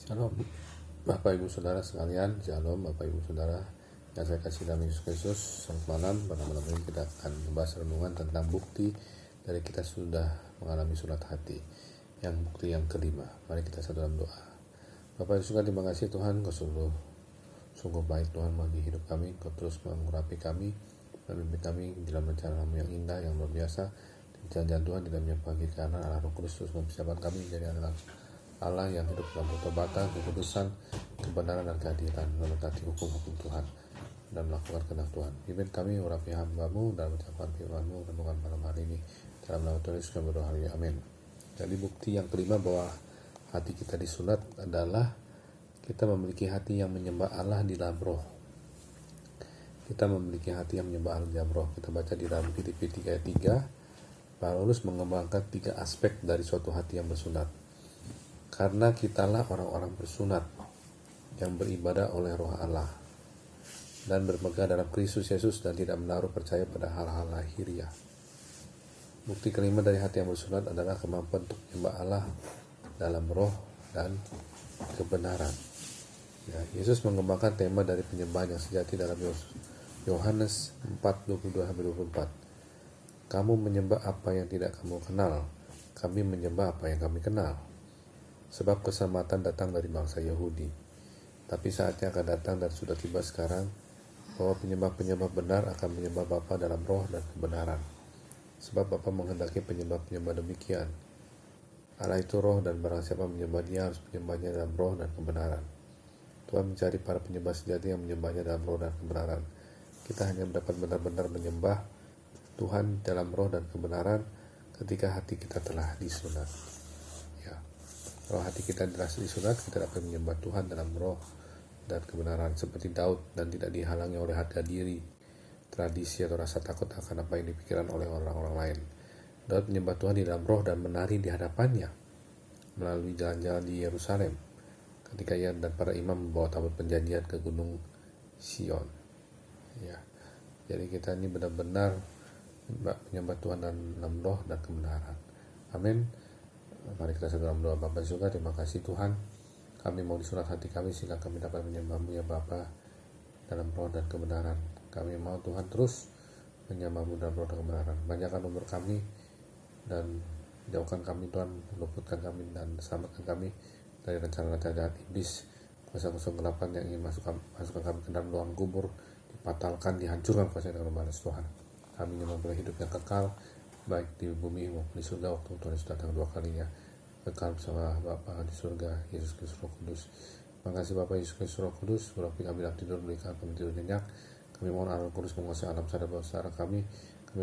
Shalom Bapak Ibu Saudara sekalian, Shalom Bapak Ibu Saudara yang saya kasih dalam Yesus Kristus. Selamat malam. Pada malam ini kita akan membahas renungan tentang bukti dari kita sudah mengalami sunat hati, yang bukti yang kelima. Mari kita satu dalam doa. Bapak Yesus, terima kasih Tuhan, Kau sungguh baik Tuhan bagi hidup kami. Kau terus mengurapi kami, memimpin kami dalam rencana-Mu yang indah, yang luar biasa. Jangan Tuhan di dalamnya pagi karena Allah Roh Kudus terus mempersiapkan kami menjadi anak Allah yang hidup dalam ketobatan, kekudusan, kebenaran dan keadilan, menepati hukum-hukum Tuhan dan melakukan kehendak Tuhan. Pimpin kami urapi hamba-Mu dan mengucapkan firman-Mu renungan malam hari ini. Dalam nama Tuhan Yesus kami berdoa, amin. Jadi bukti yang kelima bahwa hati kita disunat adalah kita memiliki hati yang menyembah Allah di dalam roh. Kita memiliki hati yang menyembah Allah di dalam roh. Kita baca di dalam Filipi 3 ayat 3, Paulus mengembangkan 3 aspek dari suatu hati yang bersunat. Karena kitalah orang-orang bersunat yang beribadah oleh roh Allah dan berpegang dalam Kristus Yesus dan tidak menaruh percaya pada hal-hal lahiriah. Bukti kelima dari hati yang bersunat adalah kemampuan untuk menyembah Allah dalam roh dan kebenaran. Ya, Yesus mengembangkan tema dari penyembahan yang sejati dalam Yohanes 4:22-24. Kamu menyembah apa yang tidak kamu kenal, kami menyembah apa yang kami kenal. Sebab keselamatan datang dari bangsa Yahudi. Tapi saatnya akan datang dan sudah tiba sekarang bahwa penyembah-penyembah benar akan menyembah Bapa dalam roh dan kebenaran. Sebab Bapa menghendaki penyembah-penyembah demikian. Allah itu roh dan barang siapa menyembah Dia harus menyembahnya dalam roh dan kebenaran. Tuhan mencari para penyembah sejati yang menyembahnya dalam roh dan kebenaran. Kita hanya dapat benar-benar menyembah Tuhan dalam roh dan kebenaran ketika hati kita telah disunat. Kalau hati kita telah disunat, kita dapat menyembah Tuhan dalam roh dan kebenaran seperti Daud dan tidak dihalangi oleh harga diri, tradisi atau rasa takut akan apa yang dipikirkan oleh orang-orang lain. Daud menyembah Tuhan di dalam roh dan menari di hadapannya melalui jalan-jalan di Yerusalem ketika ia dan para imam membawa tabut perjanjian ke gunung Sion. Ya, jadi kita ini benar-benar menyembah Tuhan dalam roh dan kebenaran. Amin. Mari kita dalam doa. Bapa surga, terima kasih Tuhan, kami mau disunat hati kami sehingga kami dapat menyembah-Mu ya Bapa dalam roh dan kebenaran. Kami mau Tuhan terus menyembah-Mu dalam roh dan kebenaran. Banyakkan umur kami dan jauhkan kami Tuhan, luputkan kami dan selamatkan kami dari rencana-rencana jahat iblis, kuasa-kuasa kegelapan yang ingin masukkan kami ke dalam ruang kubur, dipatalkan, dihancurkan kuasa dengan balas Tuhan. Kami ingin memperoleh hidup yang kekal baik di bumi maupun di surga waktu Tuhan Yesus datang 2 kalinya, kekal bersama Bapa di surga, Yesus Kristus Roh Kudus. Terima kasih Bapa Yesus Kristus Roh Kudus, urapi kami dalam tidur, berikan kami tidur nyenyak. Kami mohon Allah Kudus menguasai alam sadar bawah sadar kami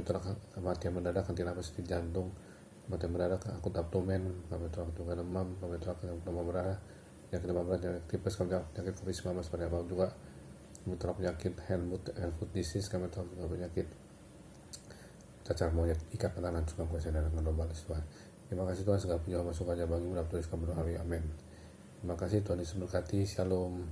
telah kematian mendadak, henti nafas di jantung, kematian mendadak, akut abdomen, kami telah ketukan demam, kami telah demam berdarah, penyakit demam berat, penyakit tipes, kami telah penyakit COVID-19 pada abang juga, kami telah penyakit hand foot disease, kami telah penyakit cacar monyet, ikat tangan juga kuasa dan dengan balas Tuhan. Terima kasih Tuhan, segala puji masukannya bagi-Mu dalam tulis kami berdoa, amin. Terima kasih Tuhan Yesus berkati, shalom.